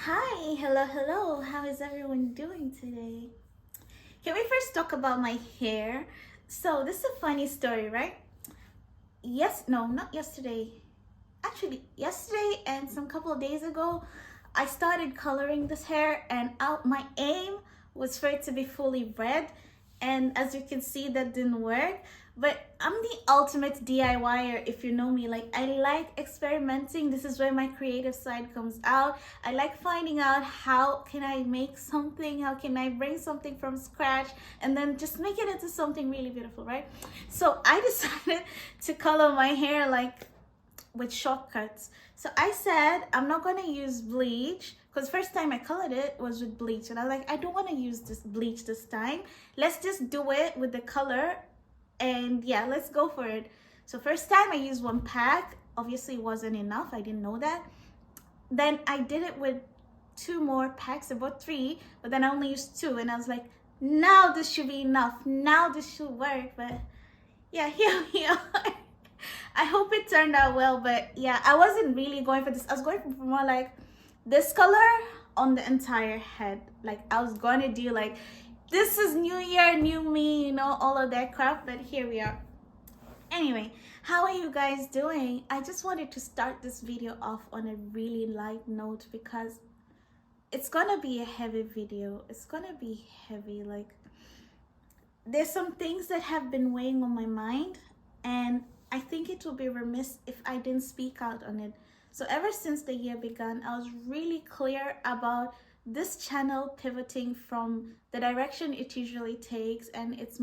Hi, hello. How is everyone doing today? Can we first talk about my hair? So, this is a funny story, right? Yes, no, not yesterday. Actually, yesterday and some couple of days ago, I started coloring this hair, and out my aim was for it to be fully red. And as you can see, that didn't work. But I'm the ultimate DIYer if you know me. Like, I like experimenting. This is where my creative side comes out. I like finding out how can I make something, how can I bring something from scratch and then just make it into something really beautiful, right? So I decided to color my hair like with shortcuts. So I said I'm not gonna use bleach because first time I colored it was with bleach, and I was like, I don't want to use this bleach this time. Let's just do it with the color, and yeah, let's go for it. So first time I used one pack. Obviously, it wasn't enough. I didn't know that. Then I did it with two more packs, about three, but then I only used two, and I was like, now this should be enough. Now this should work. But yeah, here we are. I hope it turned out well, but yeah, I wasn't really going for this. I was going for more like this color on the entire head. Like I was going to do like, this is new year, new me, all of that crap, but here we are. Anyway, how are you guys doing? I just wanted to start this video off on a really light note because it's gonna be a heavy video. It's gonna be heavy. Like, there's some things that have been weighing on my mind, and I think it would be remiss if I didn't speak out on it. So ever since the year began, I was really clear about this channel pivoting from the direction it usually takes, and it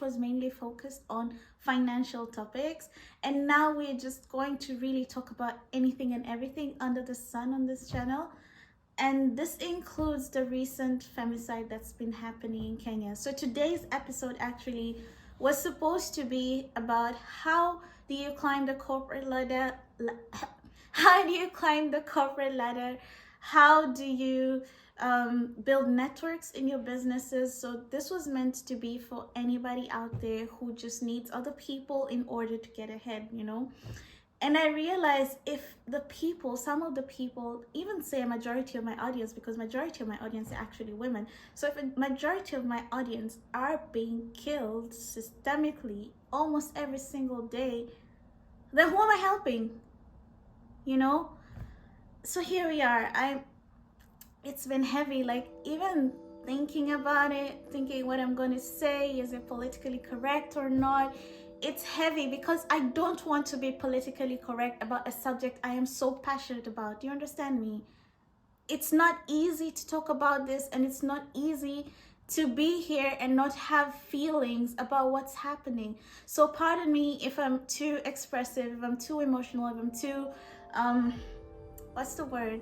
was mainly focused on financial topics, and now we're just going to really talk about anything and everything under the sun on this channel. And this includes the recent femicide that's been happening in Kenya. So today's episode actually was supposed to be about how do you climb the corporate ladder? How do you climb the corporate ladder? How do you build networks in your businesses? So this was meant to be for anybody out there who just needs other people in order to get ahead. And I realized if some of the people, even say a majority of my audience, because majority of my audience are actually women. So if a majority of my audience are being killed systemically almost every single day, then who am I helping? So here we are. It's been heavy, like even thinking about it, thinking what I'm going to say, is it politically correct or not? It's heavy because I don't want to be politically correct about a subject I am so passionate about. Do you understand me? It's not easy to talk about this, and it's not easy to be here and not have feelings about what's happening. So pardon me if I'm too expressive, if I'm too emotional, if I'm too what's the word?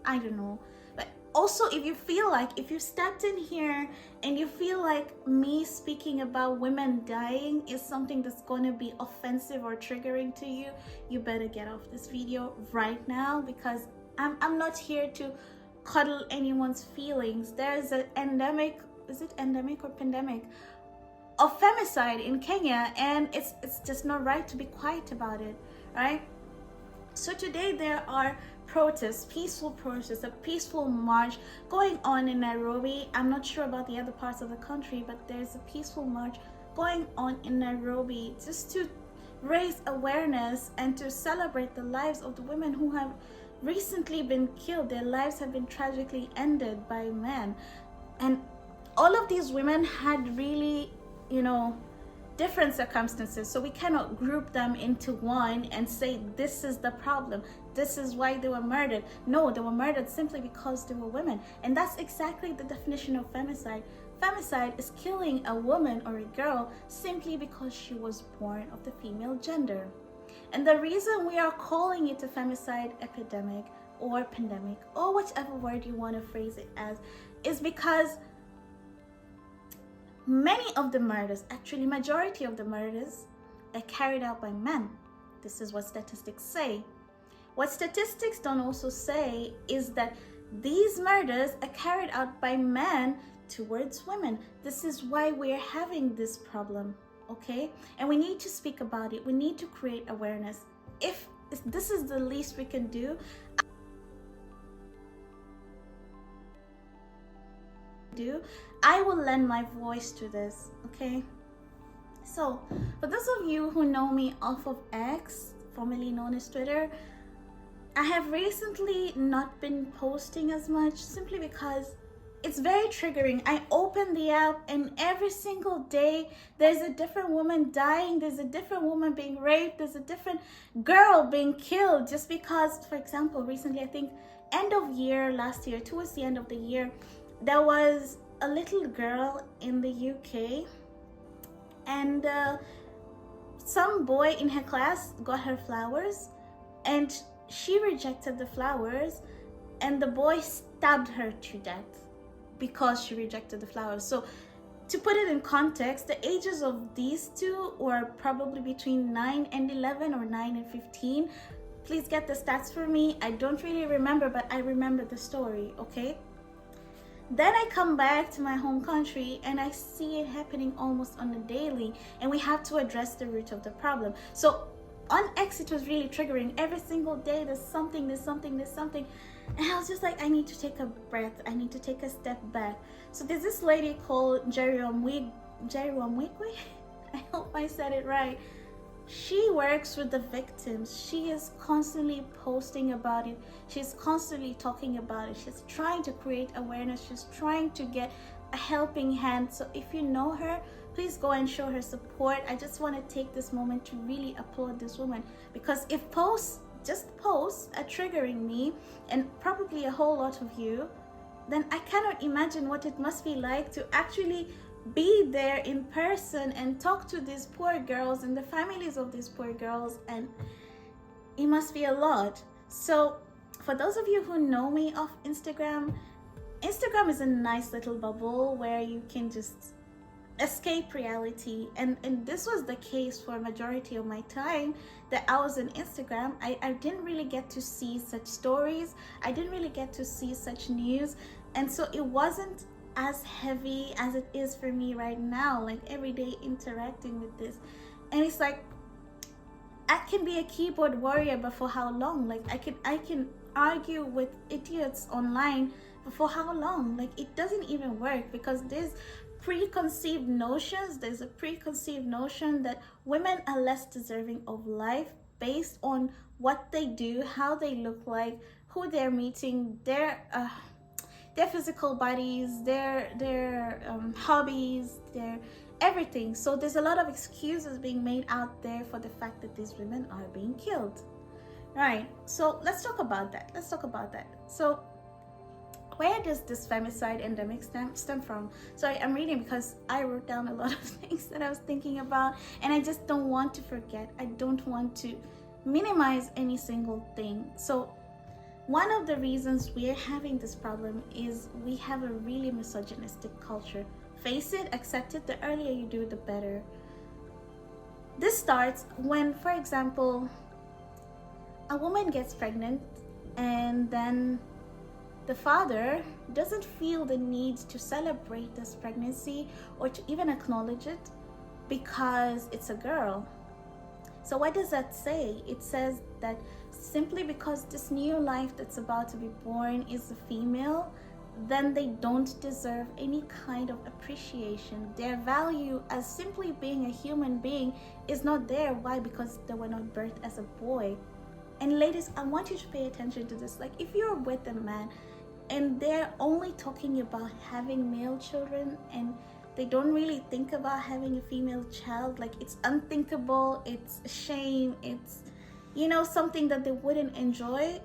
I don't know. But also, if you stepped in here and you feel like me speaking about women dying is something that's going to be offensive or triggering to you, you better get off this video right now, because I'm not here to cuddle anyone's feelings. There's an endemic, is it endemic or pandemic, of femicide in Kenya, and it's just not right to be quiet about it, right? So today there are protests, peaceful protests, a peaceful march going on in Nairobi. I'm not sure about the other parts of the country, but there's a peaceful march going on in Nairobi just to raise awareness and to celebrate the lives of the women who have recently been killed. Their lives have been tragically ended by men. And all of these women had really, different circumstances, so we cannot group them into one and say this is the problem, this is why they were murdered. No, they were murdered simply because they were women, and that's exactly the definition of femicide. Femicide is killing a woman or a girl simply because she was born of the female gender. And the reason we are calling it a femicide epidemic or pandemic, or whichever word you want to phrase it as, is because many of the murders, actually majority of the murders, are carried out by men. This is what statistics say. What statistics don't also say is that these murders are carried out by men towards women. This is why we're having this problem, okay? And we need to speak about it. We need to create awareness. If this is the least we can do, do, I will lend my voice to this, okay? So, for those of you who know me off of X, formerly known as Twitter, I have recently not been posting as much simply because it's very triggering. I open the app and every single day there's a different woman dying, there's a different woman being raped, there's a different girl being killed just because, for example, recently, I think end of year last year, towards the end of the year, there was a little girl in the UK, and some boy in her class got her flowers and she rejected the flowers, and the boy stabbed her to death because she rejected the flowers. So to put it in context, the ages of these two were probably between 9 and 11 or 9 and 15. Please get the stats for me. I don't really remember, but I remember the story, okay? Then I come back to my home country and I see it happening almost on a daily, and we have to address the root of the problem. So on X, it was really triggering. Every single day there's something. And I was just like, I need to take a breath. I need to take a step back. So there's this lady called Jerry Omwigwe. I hope I said it right. She works with the victims. She is constantly posting about it. She's constantly talking about it. She's trying to create awareness. She's trying to get a helping hand. So if you know her, please go and show her support. I just want to take this moment to really applaud this woman, because if just posts are triggering me and probably a whole lot of you, then I cannot imagine what it must be like to actually be there in person and talk to these poor girls and the families of these poor girls, and it must be a lot. So for those of you who know me off Instagram is a nice little bubble where you can just escape reality, and this was the case for a majority of my time that I was on Instagram. I didn't really get to see such stories. I didn't really get to see such news, and so it wasn't as heavy as it is for me right now, like every day interacting with this. And it's like, I can be a keyboard warrior, but for how long? Like I can argue with idiots online, but for how long? Like it doesn't even work, because there's a preconceived notion that women are less deserving of life based on what they do, how they look like, who they're meeting, their physical bodies, their hobbies, their everything. So there's a lot of excuses being made out there for the fact that these women are being killed. Right, so let's talk about that. So where does this femicide endemic stem from? Sorry, I'm reading because I wrote down a lot of things that I was thinking about, and I just don't want to forget. I don't want to minimize any single thing. So one of the reasons we're having this problem is we have a really misogynistic culture. Face it, accept it, the earlier you do, the better. This starts when, for example, a woman gets pregnant and then the father doesn't feel the need to celebrate this pregnancy or to even acknowledge it because it's a girl. So what does that say? It says that simply because this new life that's about to be born is a female, then they don't deserve any kind of appreciation. Their value as simply being a human being is not there. Why? Because they were not birthed as a boy. And ladies, I want you to pay attention to this. Like, if you're with a man and they're only talking about having male children and they don't really think about having a female child, like it's unthinkable, it's a shame, it's, you know, something that they wouldn't enjoy,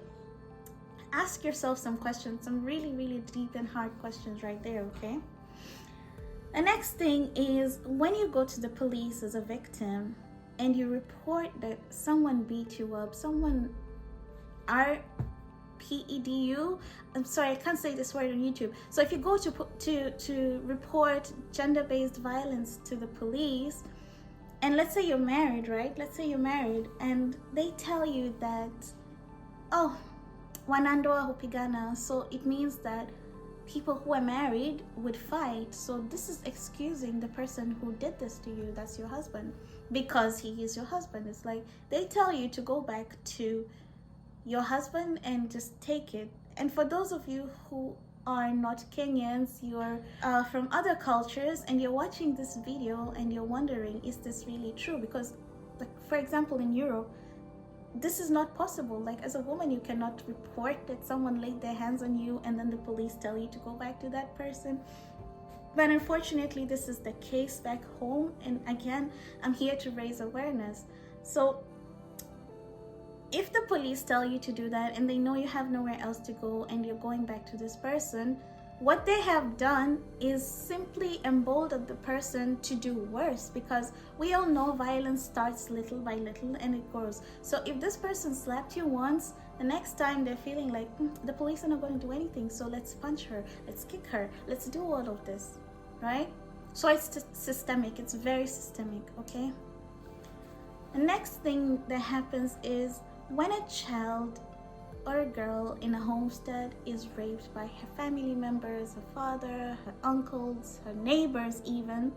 ask yourself some questions, some really, really deep and hard questions right there, okay? The next thing is, when you go to the police as a victim and you report that someone beat you up, someone RPEDU, I'm sorry, I can't say this word on YouTube. So if you go to report gender-based violence to the police, and let's say you're married, right? Let's say you're married and they tell you that, oh, wanandoa hupigana, so it means that people who are married would fight. So this is excusing the person who did this to you, that's your husband, because he is your husband. It's like they tell you to go back to your husband and just take it. And for those of you who are not Kenyans, you're from other cultures, and you're watching this video and you're wondering, is this really true? Because, like, for example, in Europe, this is not possible. Like, as a woman, you cannot report that someone laid their hands on you and then the police tell you to go back to that person. But unfortunately, this is the case back home. And again, I'm here to raise awareness. So if the police tell you to do that and they know you have nowhere else to go and you're going back to this person, what they have done is simply emboldened the person to do worse, because we all know violence starts little by little and it grows. So if this person slapped you once, the next time they're feeling like the police are not going to do anything, so let's punch her, let's kick her, let's do all of this, right? So it's systemic, it's very systemic, okay? The next thing that happens is when a child or a girl in a homestead is raped by her family members, her father, her uncles, her neighbors even,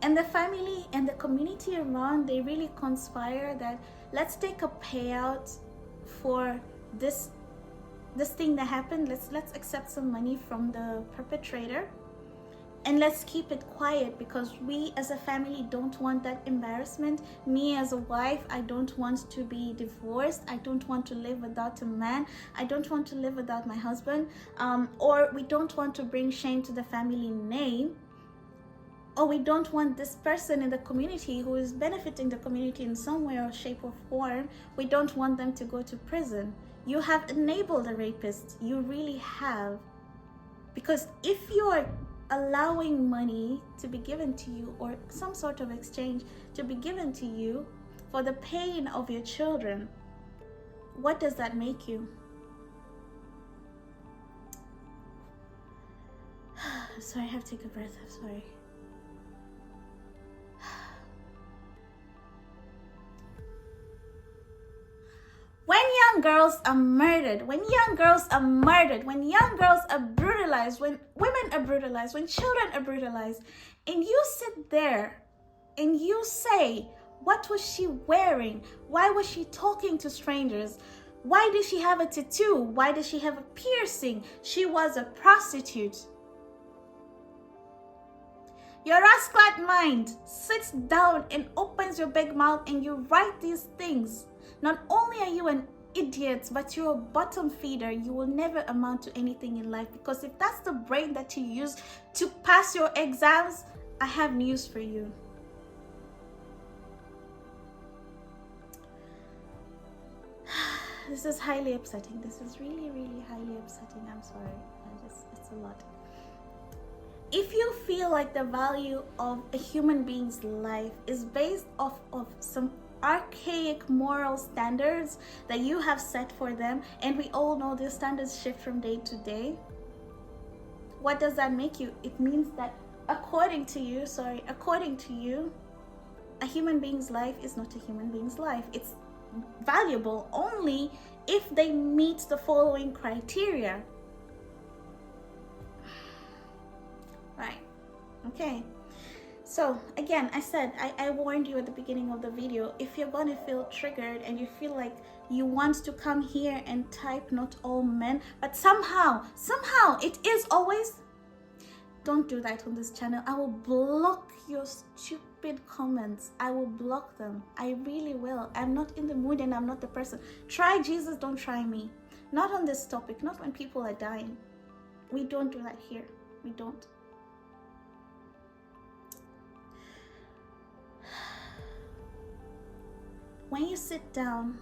and the family and the community around, they really conspire that let's take a payout for this thing that happened. Let's accept some money from the perpetrator and let's keep it quiet, because we as a family don't want that embarrassment. Me as a wife, I don't want to be divorced. I don't want to live without a man. I don't want to live without my husband. Or we don't want to bring shame to the family name. Or we don't want this person in the community who is benefiting the community in some way or shape or form, we don't want them to go to prison. You have enabled a rapist. You really have. Because if you're allowing money to be given to you, or some sort of exchange to be given to you for the pain of your children, what does that make you? Sorry, I have to take a breath. I'm sorry. When young girls are murdered, when young girls are murdered, when young girls are brutalized, when women are brutalized, when children are brutalized, and you sit there and you say, what was she wearing? Why was she talking to strangers? Why did she have a tattoo? Why did she have a piercing? She was a prostitute. Your rascal mind sits down and opens your big mouth and you write these things. Not only are you an idiot, but you're a bottom feeder. You will never amount to anything in life, because if that's the brain that you use to pass your exams, I have news for you. This is highly upsetting. This is really, really highly upsetting. I'm sorry. It's a lot. If you feel like the value of a human being's life is based off of some archaic moral standards that you have set for them, and we all know these standards shift from day to day, what does that make you? It means that according to you, a human being's life is not a human being's life. It's valuable only if they meet the following criteria. Right. Okay. So again, I said, I warned you at the beginning of the video, if you're gonna feel triggered and you feel like you want to come here and type not all men, but somehow it is always, don't do that on this channel. I will block your stupid comments. I will block them. I really will. I'm not in the mood and I'm not the person. Try Jesus, don't try me. Not on this topic, not when people are dying. We don't do that here. We don't. When you sit down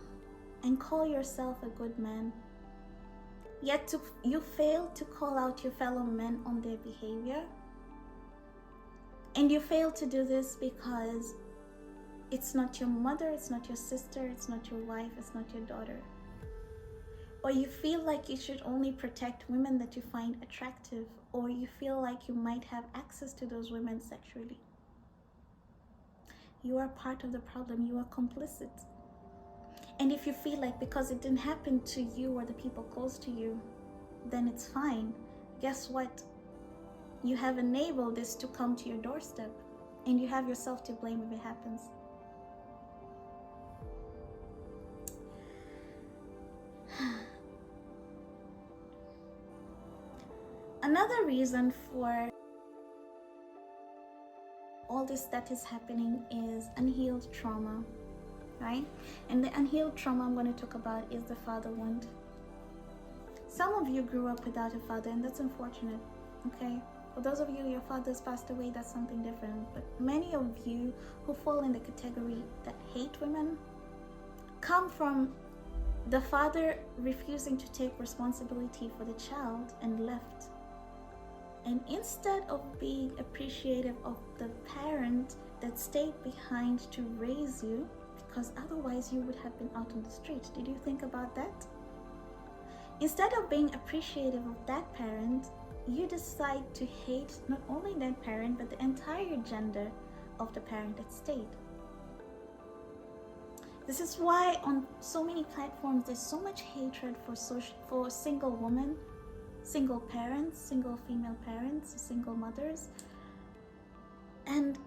and call yourself a good man, yet you fail to call out your fellow men on their behavior, and you fail to do this because it's not your mother, it's not your sister, it's not your wife, it's not your daughter, or you feel like you should only protect women that you find attractive, or you feel like you might have access to those women sexually, you are part of the problem. You are complicit. And if you feel like because it didn't happen to you or the people close to you, then it's fine, guess what? You have enabled this to come to your doorstep, and you have yourself to blame if it happens. Another reason for all this that is happening is unhealed trauma, right? And the unhealed trauma I'm going to talk about is the father wound. Some of you grew up without a father, and that's unfortunate, okay? For those of you, your fathers passed away, that's something different. But many of you who fall in the category that hate women come from the father refusing to take responsibility for the child and left. And instead of being appreciative of the parent that stayed behind to raise you, because otherwise you would have been out on the street. Did you think about that? Instead of being appreciative of that parent, you decide to hate not only that parent, but the entire gender of the parent that stayed. This is why on so many platforms there's so much hatred for single women, single parents, single female parents, single mothers. And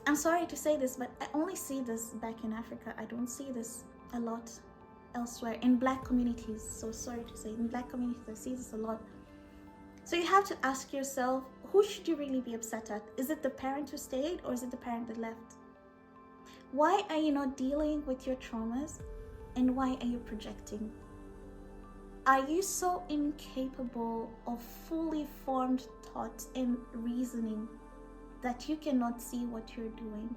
I'm sorry to say this, but I only see this back in Africa. I don't see this a lot elsewhere in Black communities. So sorry to say, in Black communities I see this a lot. So you have to ask yourself, who should you really be upset at? Is it the parent who stayed, or is it the parent that left? Why are you not dealing with your traumas, and why are you projecting? Are you so incapable of fully formed thoughts and reasoning that you cannot see what you're doing?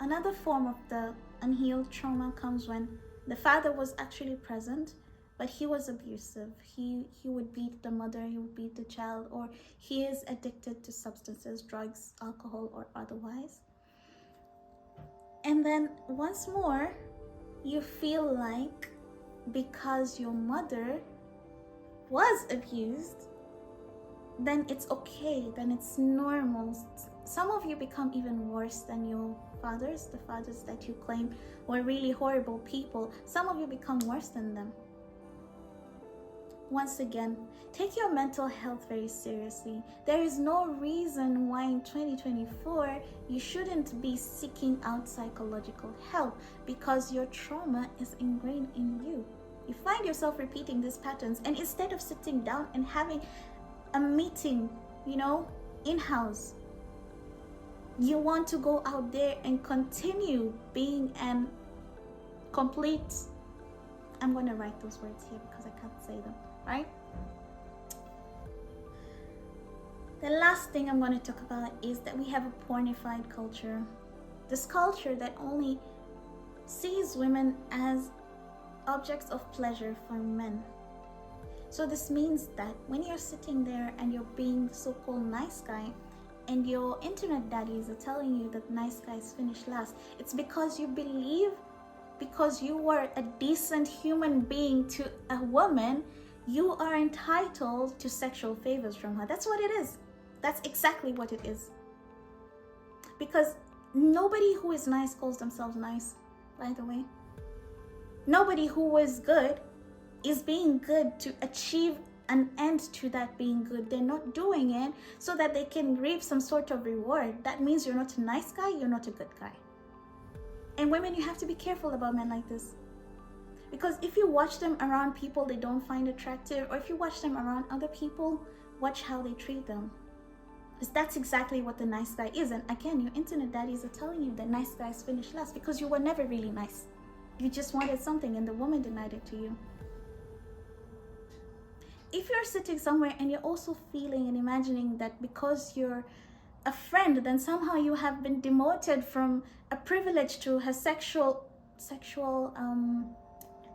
Another form of the unhealed trauma comes when the father was actually present, but he was abusive. He would beat the mother, he would beat the child, or he is addicted to substances, drugs, alcohol, or otherwise. And then once more, you feel like because your mother was abused, then it's okay, then it's normal. Some of you become even worse than your fathers, the fathers that you claim were really horrible people. Some of you become worse than them. Once again, take your mental health very seriously. There is no reason why in 2024 you shouldn't be seeking out psychological help, because your trauma is ingrained in you. You find yourself repeating these patterns, and instead of sitting down and having a meeting, in-house, you want to go out there and continue being an complete, I'm going to write those words here because I can't say them, right? The last thing I'm going to talk about is that we have a pornified culture. This culture that only sees women as objects of pleasure for men. So this means that when you're sitting there and you're being so-called nice guy, and your internet daddies are telling you that nice guys finish last, it's because you believe, because you were a decent human being to a woman, you are entitled to sexual favors from her. That's what it is. That's exactly what it is. Because nobody who is nice calls themselves nice, by the way. Nobody who is good is being good to achieve an end to that being good. They're not doing it so that they can reap some sort of reward. That means you're not a nice guy, you're not a good guy. And women, you have to be careful about men like this. Because if you watch them around people they don't find attractive, or if you watch them around other people, watch how they treat them. Because that's exactly what the nice guy is. And again, your internet daddies are telling you that nice guys finish last because you were never really nice. You just wanted something and the woman denied it to you. If you're sitting somewhere and you're also feeling and imagining that because you're a friend, then somehow you have been demoted from a privilege to her sexual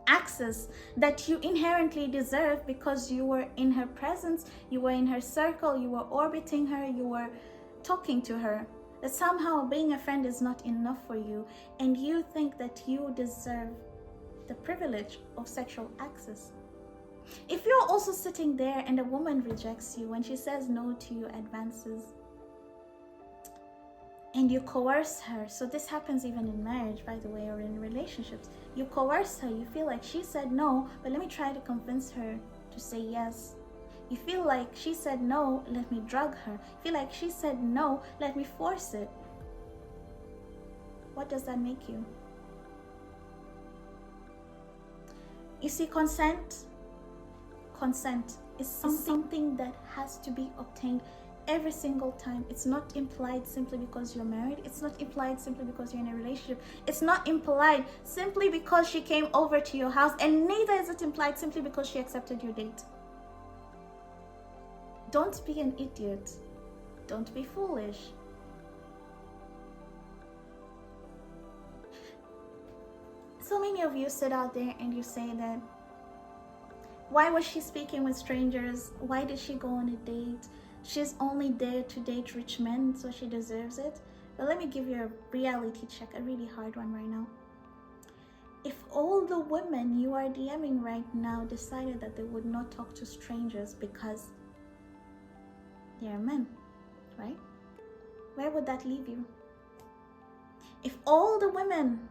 access that you inherently deserve because you were in her presence, you were in her circle, you were orbiting her, you were talking to her, that somehow being a friend is not enough for you, and you think that you deserve the privilege of sexual access. If you're also sitting there and a woman rejects you when she says no to your advances, and you coerce her, so this happens even in marriage, by the way, or in relationships, you coerce her, you feel like she said no, but let me try to convince her to say yes. You feel like she said no, let me drug her. You feel like she said no, let me force it. What does that make you? You see, consent is something that has to be obtained every single time. It's not implied simply because you're married. It's not implied simply because you're in a relationship. It's not implied simply because she came over to your house, and neither is it implied simply because she accepted your date. Don't be an idiot. Don't be foolish. So many of you sit out there and you say that, why was she speaking with strangers? Why did she go on a date? She's only there to date rich men, so she deserves it. But let me give you a reality check, a really hard one right now. If all the women you are DMing right now decided that they would not talk to strangers because they're men, right? Where would that leave you? If all the women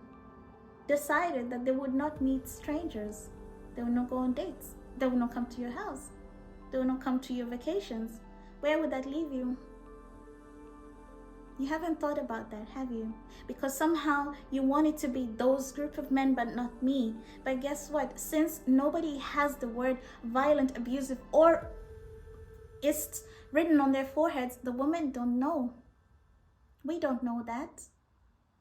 decided that they would not meet strangers, they would not go on dates, they would not come to your house, they would not come to your vacations, where would that leave you? You haven't thought about that, have you? Because somehow you want it to be those group of men but not me. But guess what? Since nobody has the word violent, abusive, or it's written on their foreheads, the women don't know. We don't know that.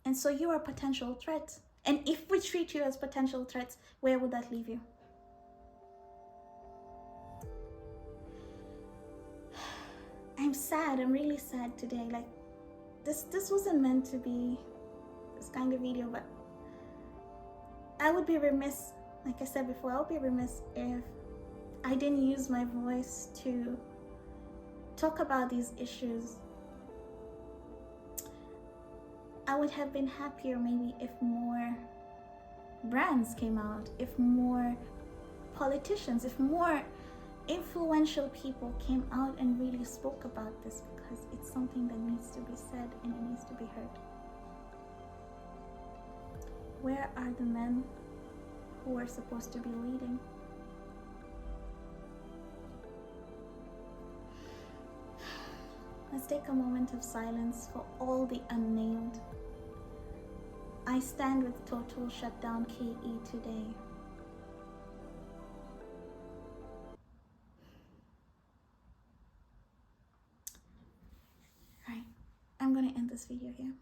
And so you are a potential threat. And if we treat you as potential threats, where would that leave you? I'm sad. I'm really sad today. Like, this wasn't meant to be this kind of video, but I would be remiss, like I said before, I would be remiss if I didn't use my voice to talk about these issues. I would have been happier maybe if more brands came out, if more politicians, if more influential people came out and really spoke about this, because it's something that needs to be said and it needs to be heard. Where are the men who are supposed to be leading? Let's take a moment of silence for all the unnamed. I stand with Total Shutdown KE today. Right, I'm gonna end this video here.